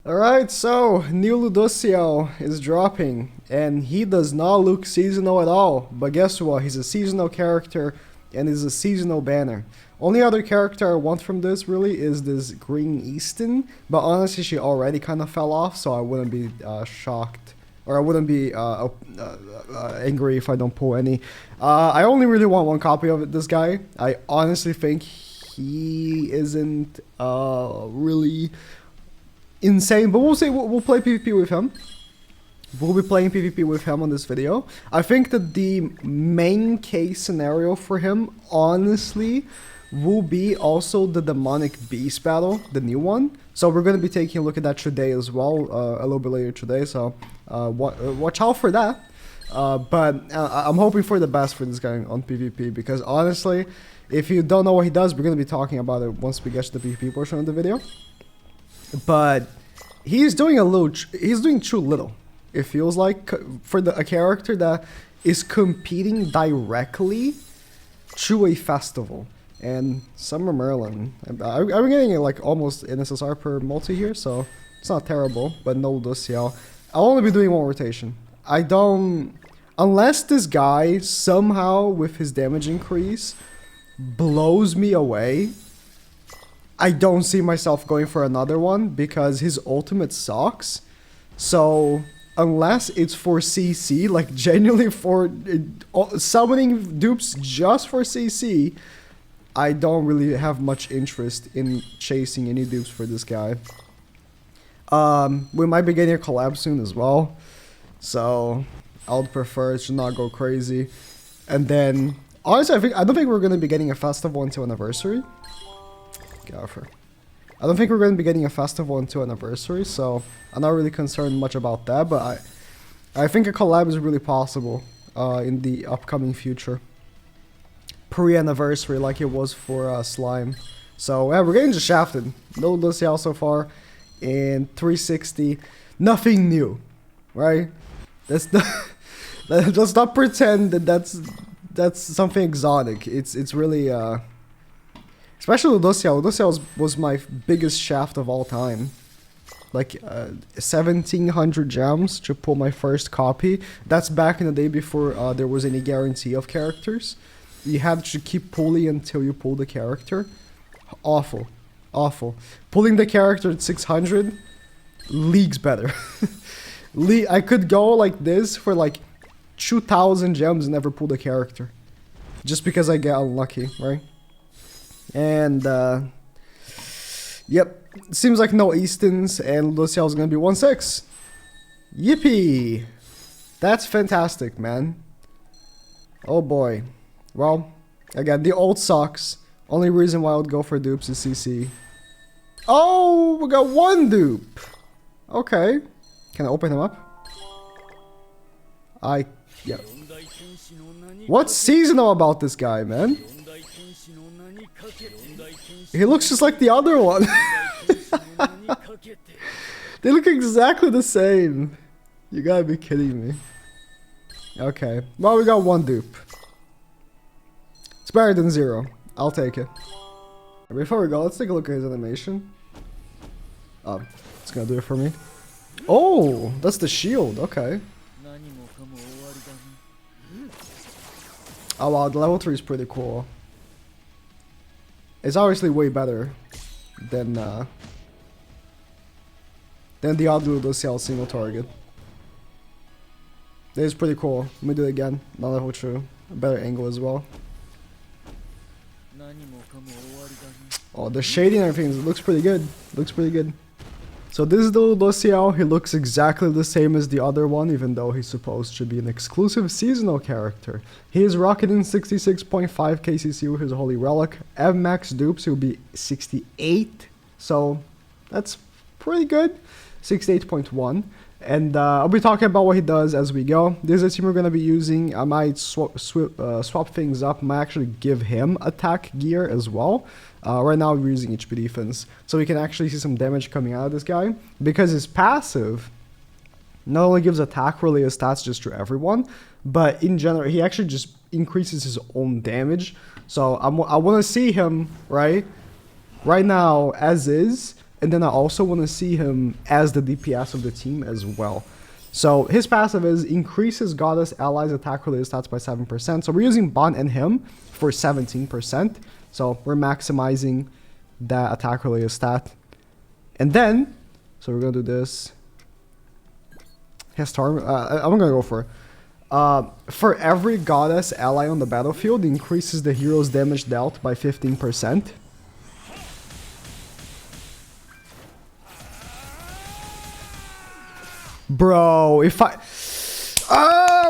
Alright, so new LUDOCIEL is dropping, and he does not look seasonal at all. But guess what? He's a seasonal character, and is a seasonal banner. Only other character I want from this really is this Green Easton, but honestly she already kind of fell off, so I wouldn't be shocked. Or I wouldn't be angry if I don't pull any. I only really want one copy of this guy. I honestly think he isn't really insane, but we'll see. We'll play PvP with him. We'll be playing PvP with him on this video. I think that the main case scenario for him, honestly, will be also the Demonic Beast battle, the new one. So we're going to be taking a look at that today as well, a little bit later today. So watch out for that. But I'm hoping for the best for this guy on PvP, because honestly, if you don't know what he does, we're going to be talking about it once we get to the PvP portion of the video. But he's doing he's doing too little. It feels like for a character that is competing directly to a festival. And Summer Merlin, I'm getting like almost an SSR per multi here, so it's not terrible, but no LUDOCIEL. I'll only be doing one rotation. I don't, unless this guy somehow with his damage increase blows me away, I don't see myself going for another one because his ultimate sucks. So unless it's for CC, like genuinely for summoning dupes just for CC, I don't really have much interest in chasing any dupes for this guy. We might be getting a collab soon as well, so I would prefer it to not go crazy. And then honestly, I don't think we're going to be getting a festival until anniversary. I don't think we're going to be getting a festival until anniversary, so I'm not really concerned much about that, but I think a collab is really possible in the upcoming future. Pre-anniversary like it was for Slime. So yeah, we're getting just shafted. No LUDOCIEL so far. And 360. Nothing new. Right? Let's not pretend that that's something exotic. It's really especially LUDOCIEL. LUDOCIEL was my biggest shaft of all time. Like 1700 gems to pull my first copy. That's back in the day before there was any guarantee of characters. You had to keep pulling until you pull the character. Awful. Awful. Pulling the character at 600, leagues better. I could go like this for like 2000 gems and never pull the character. Just because I get unlucky, right? And, yep. Seems like no Eastons, and LUDOCIEL is going to be 1-6. Yippee! That's fantastic, man. Oh boy. Well, again, the old sucks. Only reason why I would go for dupes is CC. Oh, we got one dupe. Okay. Can I open him up? Yeah. What's seasonal about this guy, man? He looks just like the other one. They look exactly the same. You gotta be kidding me. Okay. Well, we got one dupe. It's better than 0. I'll take it. Before we go, let's take a look at his animation. Oh, it's gonna do it for me. Oh, that's the shield. Okay. Oh wow, the level 3 is pretty cool. It's obviously way better than the other LUDOCIEL single target. This is pretty cool. Let me do it again. Not level 2. A better angle as well. Oh, the shading and everything looks pretty good. Looks pretty good. So this is the LUDOCIEL. He looks exactly the same as the other one, even though he's supposed to be an exclusive seasonal character. He is rocketing 66.5 KCC with his Holy Relic. Max dupes, he'll be 68. So that's pretty good. 68.1. And I'll be talking about what he does as we go. This is a team we're going to be using. I might swap things up. I might actually give him attack gear as well. Right now we're using HP defense. So we can actually see some damage coming out of this guy. Because his passive not only gives attack related stats just to everyone, but in general he actually just increases his own damage. So I want to see him right now as is. and then I also want to see him as the DPS of the team as well. So his passive is increases goddess allies attack related stats by 7%. So we're using Bon and him for 17%. So we're maximizing that attack related stat. And then, so we're going to do this. I'm going to go for every goddess ally on the battlefield, increases the hero's damage dealt by 15%. Bro, if I...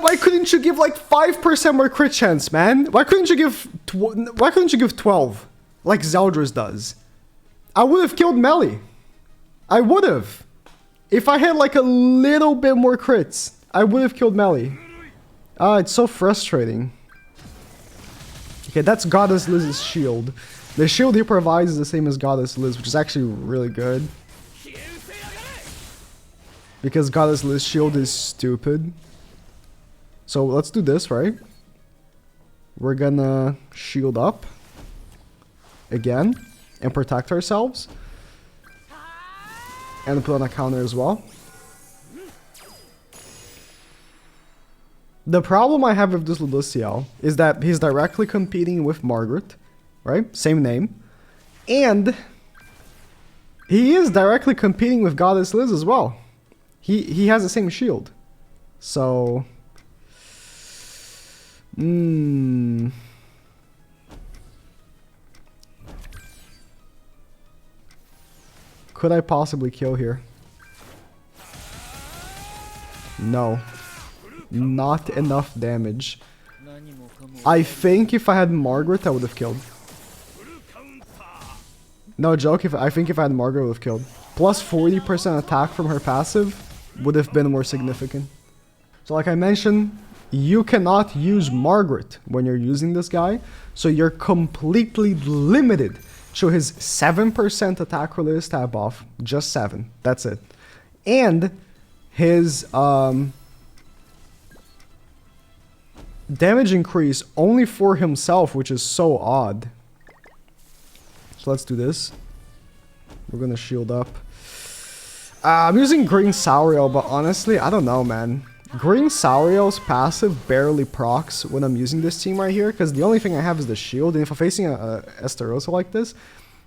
why couldn't you give like 5% more crit chance, man? Why couldn't you give 12 like Zeldris does? I would have killed Melee. I would have. If I had like a little bit more crits, I would have killed Melee. It's so frustrating. Okay, that's Goddess Liz's shield. The shield he provides is the same as Goddess Liz, which is actually really good. Because Goddess Liz's shield is stupid. So let's do this, right? We're gonna shield up. Again. And protect ourselves. And put on a counter as well. The problem I have with this LUDOCIEL is that he's directly competing with Margaret, right? Same name. And he is directly competing with Goddess Liz as well. He has the same shield. So... Could I possibly kill here? No. Not enough damage. I think if I had Margaret, I would have killed. No joke, I think if I had Margaret, I would have killed. Plus 40% attack from her passive would have been more significant. So like I mentioned, you cannot use Margaret when you're using this guy. So you're completely limited to his 7% attack related stat buff. Just 7. That's it. And his damage increase only for himself, which is so odd. So let's do this. We're gonna shield up. I'm using Green Sauriel, but honestly, I don't know, man. Green Sauriel's passive barely procs when I'm using this team right here, because the only thing I have is the shield, and if I'm facing a Esterosa like this,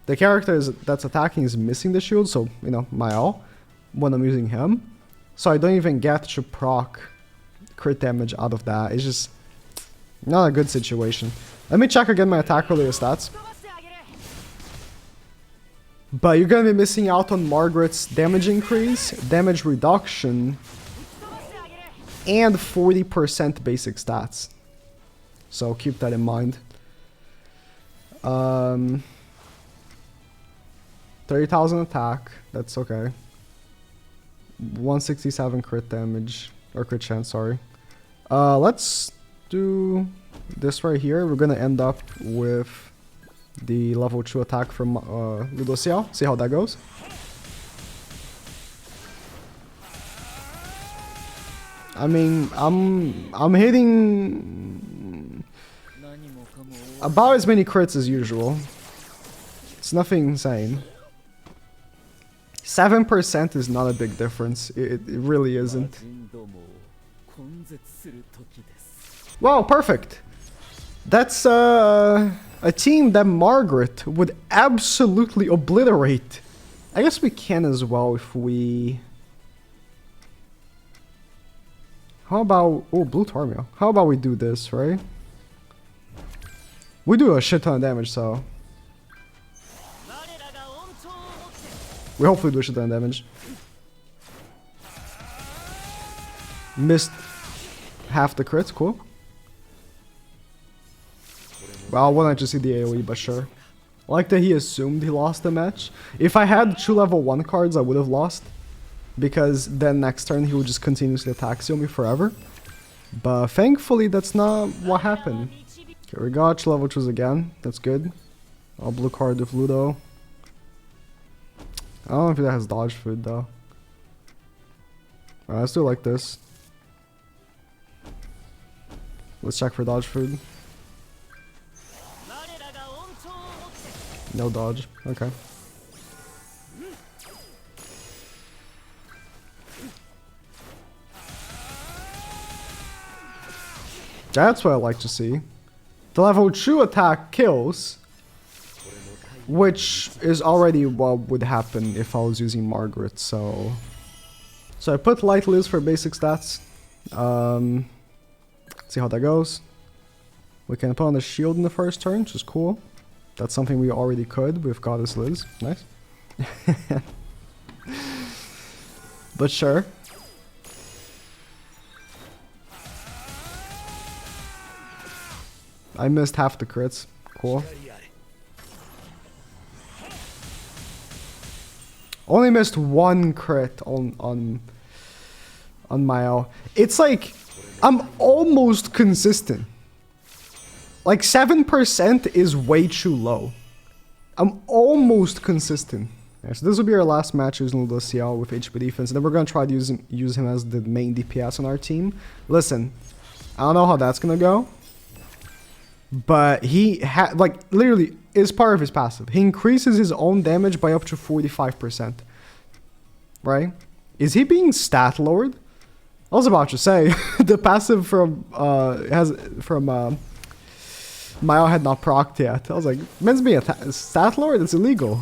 the character that's attacking is missing the shield, so, you know, Mael, when I'm using him. So I don't even get to proc crit damage out of that. It's just not a good situation. Let me check again my attack related stats. But you're gonna be missing out on Margaret's damage increase, damage reduction, and 40% basic stats. So keep that in mind. 30,000 attack, that's okay. 167 crit damage, or crit chance, sorry. Let's do this right here. We're gonna end up with the level 2 attack from LUDOCIEL. See how that goes. I mean, I'm hitting about as many crits as usual. It's nothing insane. 7% is not a big difference. It really isn't. Wow, perfect. That's a team that Margaret would absolutely obliterate. I guess we can as well if we... How about... Oh, Blue Tormio. How about we do this, right? We do a shit ton of damage, so... We hopefully do a shit ton of damage. Missed half the crits, cool. Well, I wanted to see the AoE, but sure. I like that he assumed he lost the match. If I had 2 level 1 cards, I would have lost. Because then next turn he would just continuously attack me forever. But thankfully that's not what happened. Okay, we got level 2s again. That's good. I'll blue card with Ludo. I don't know if that has dodge food though. Alright, let's do it like this. Let's check for dodge food. No dodge. Okay. That's what I like to see. The level 2 attack kills, which is already what would happen if I was using Margaret, so I put Light Liz for basic stats. See how that goes. We can put on the shield in the first turn, which is cool. That's something we already could with Goddess Liz. Nice. But sure. I missed half the crits. Cool. Only missed one crit on Mayo. It's like I'm almost consistent. Like 7% is way too low. I'm almost consistent. Yeah, so this will be our last match using LUDOCIEL with HP defense. And then we're gonna try to use him as the main DPS on our team. Listen, I don't know how that's gonna go. But he like literally is part of his passive. He increases his own damage by up to 45%. Right? Is he being stat lowered? I was about to say the passive from Mayo had not procced yet. I was like, man's being a stat lord? It's illegal.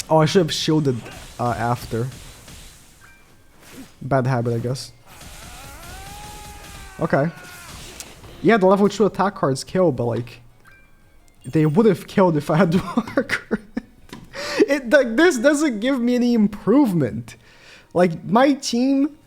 Oh, I should have shielded after. Bad habit, I guess. Okay. Yeah, the level 2 attack cards kill, but like they would have killed if I had Margaret. Like this doesn't give me any improvement. Like my team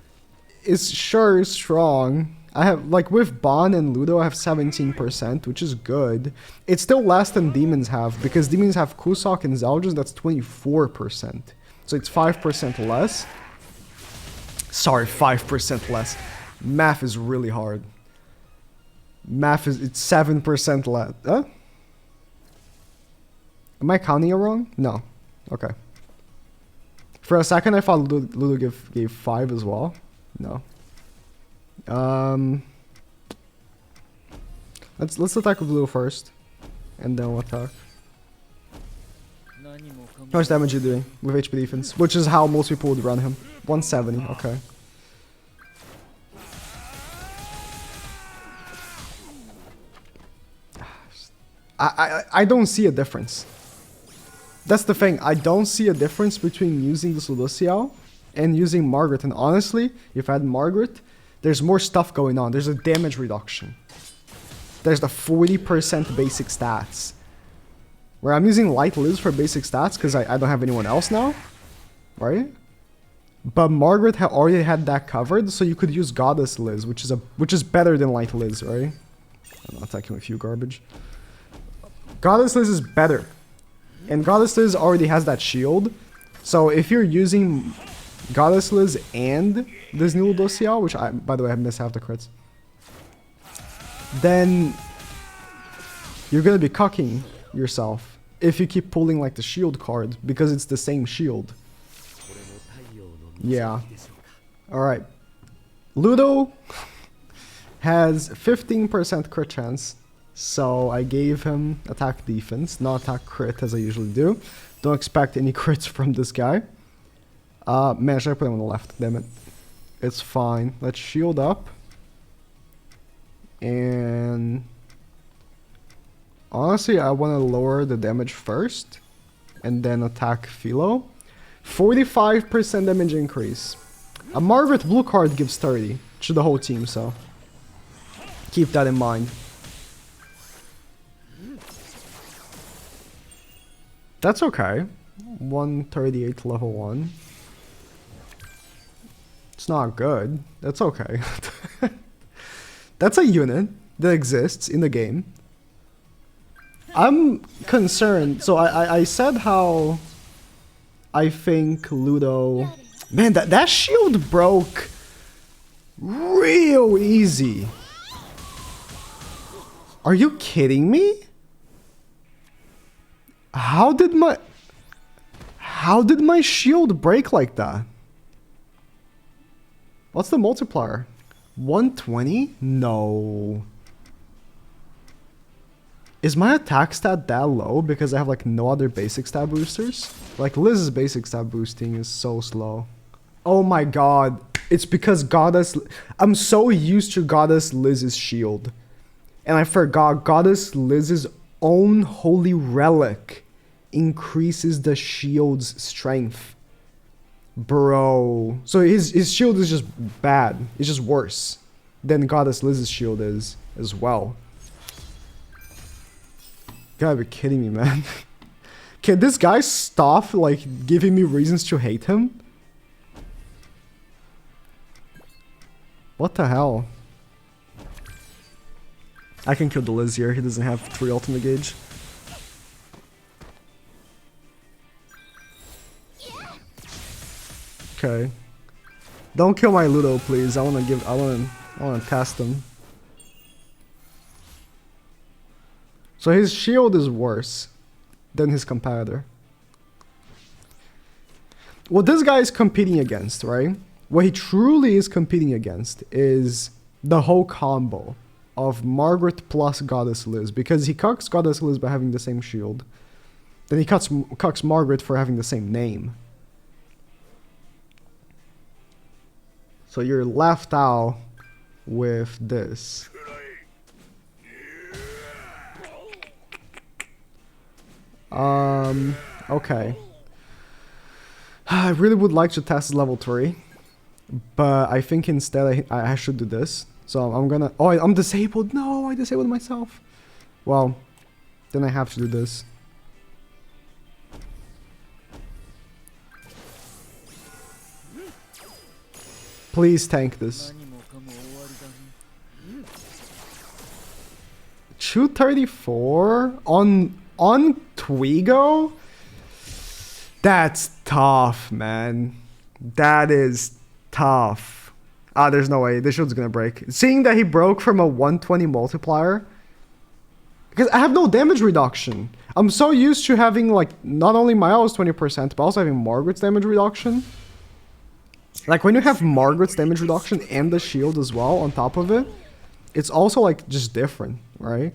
is sure strong. I have like with Bon and Ludo I have 17%, which is good. It's still less than demons have because demons have Kusok and Zeldris, that's 24%. So it's 5% less. Sorry, 5% less. Math is really hard. Math is, it's 7% less. Huh? Am I counting it wrong? No. Okay. For a second I thought Ludo gave 5 as well. No. Let's attack with Ludo first. And then we'll attack. How much damage are you doing with HP defense? Which is how most people would run him. 170, okay. I don't see a difference. That's the thing, I don't see a difference between using this LUDOCIEL and using Margaret. And honestly, if I had Margaret, there's more stuff going on. There's a damage reduction. There's the 40% basic stats. Where I'm using Light Liz for basic stats because I don't have anyone else now. Right? But Margaret already had that covered, so you could use Goddess Liz, which is better than Light Liz, right? I'm not attacking with you, garbage. Goddess Liz is better. And Goddess Liz already has that shield. So if you're using Goddess Liz and this new LUDOCIEL, which I, by the way, I missed half the crits, then you're gonna be cucking yourself if you keep pulling like the shield card because it's the same shield. Yeah. Alright. Ludo has 15% crit chance. So I gave him attack defense, not attack crit as I usually do. Don't expect any crits from this guy. Man, should I put him on the left? Damn it. It's fine. Let's shield up. And honestly, I want to lower the damage first. And then attack Philo. 45% damage increase. A Margaret blue card gives 30 to the whole team, so keep that in mind. That's okay. 138 level 1. It's not good. That's okay. That's a unit that exists in the game. I'm concerned. So I said how I think Ludo... Man, that shield broke real easy. Are you kidding me? How did my shield break like that? What's the multiplier? 120? No. Is my attack stat that low because I have like no other basic stat boosters? Like Liz's basic stat boosting is so slow. Oh my god. It's because Goddess... I'm so used to Goddess Liz's shield. And I forgot Goddess Liz's own holy relic increases the shield's strength. Bro. So his shield is just bad. It's just worse than Goddess Liz's shield is as well. Gotta be kidding me, man. Can this guy stop, like, giving me reasons to hate him? What the hell? I can kill the Liz here. He doesn't have 3 ultimate gauge. Okay. Don't kill my Ludo, please. I wanna test him. So his shield is worse than his competitor. What this guy is competing against, right? What he truly is competing against is the whole combo of Margaret plus Goddess Liz, because he cucks Goddess Liz by having the same shield. Then he cucks Margaret for having the same name. So you're left out with this. Okay. I really would like to test level 3. But I think instead I should do this. So I'm gonna... Oh, I'm disabled. No, I disabled myself. Well, then I have to do this. Please tank this. 234 on Twigo? That's tough, man. That is tough. Ah, there's no way. This shield's gonna break. Seeing that he broke from a 120 multiplier. Because I have no damage reduction. I'm so used to having, like, not only my L's 20%, but also having Margaret's damage reduction. Like, when you have Margaret's damage reduction and the shield as well on top of it, it's also, like, just different, right?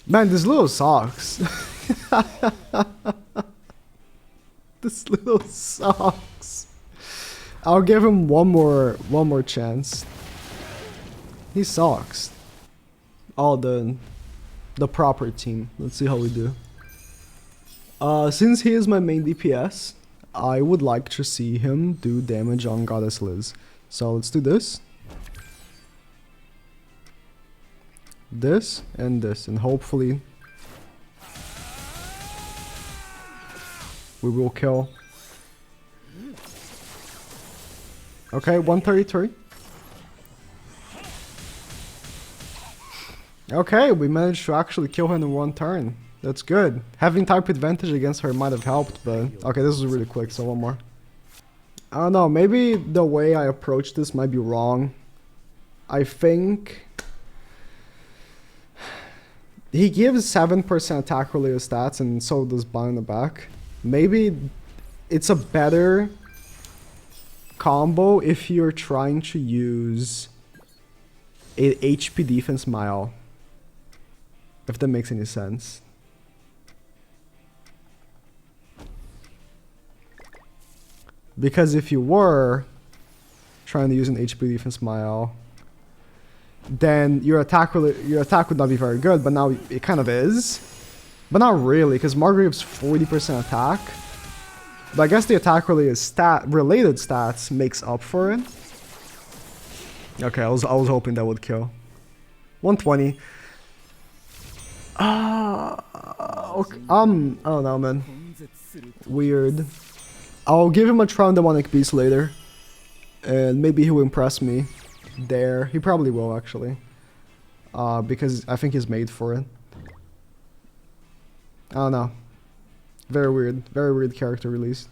Man, this little sucks. This little sucks. I'll give him one more chance. He sucks. All the proper team. Let's see how we do. Since he is my main DPS, I would like to see him do damage on Goddess Liz. So let's do this. This, and hopefully we will kill. Okay, 133. Okay, we managed to actually kill her in one turn. That's good. Having type advantage against her might have helped, but... Okay, this was really quick, so one more. I don't know, maybe the way I approach this might be wrong. I think... He gives 7% attack related stats, and so does Bind in the back. Maybe it's a better combo if you're trying to use a HP defense mile. If that makes any sense. Because if you were trying to use an HP defense mile, then your attack would not be very good, but now it kind of is. But not really, because Margaret gives 40% attack. But I guess the attack related stats makes up for it. Okay, I was hoping that would kill. 120. Okay. I don't know, man. Weird. I'll give him a Tron Demonic Beast later. And maybe he will impress me there. He probably will, actually. Because I think he's made for it. I don't know. Very weird. Very weird character release.